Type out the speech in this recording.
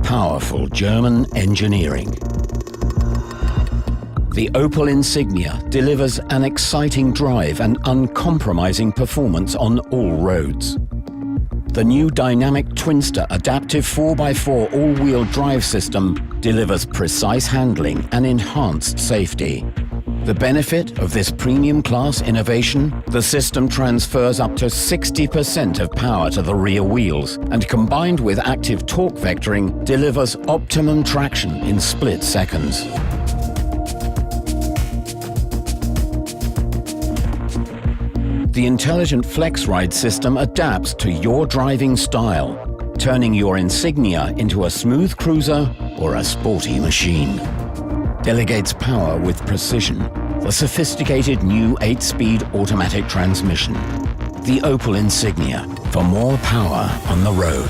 powerful German engineering. The Opel Insignia delivers an exciting drive and uncompromising performance on all roads. The new dynamic Twinster adaptive 4x4 all-wheel drive system delivers precise handling and enhanced safety. The benefit of this premium class innovation: the system transfers up to 60% of power to the rear wheels and, combined with active torque vectoring, delivers optimum traction in split seconds. The intelligent FlexRide system adapts to your driving style, turning your Insignia into a smooth cruiser or a sporty machine. Delegates power with precision. The sophisticated new 8-speed automatic transmission. The Opel Insignia, for more power on the road.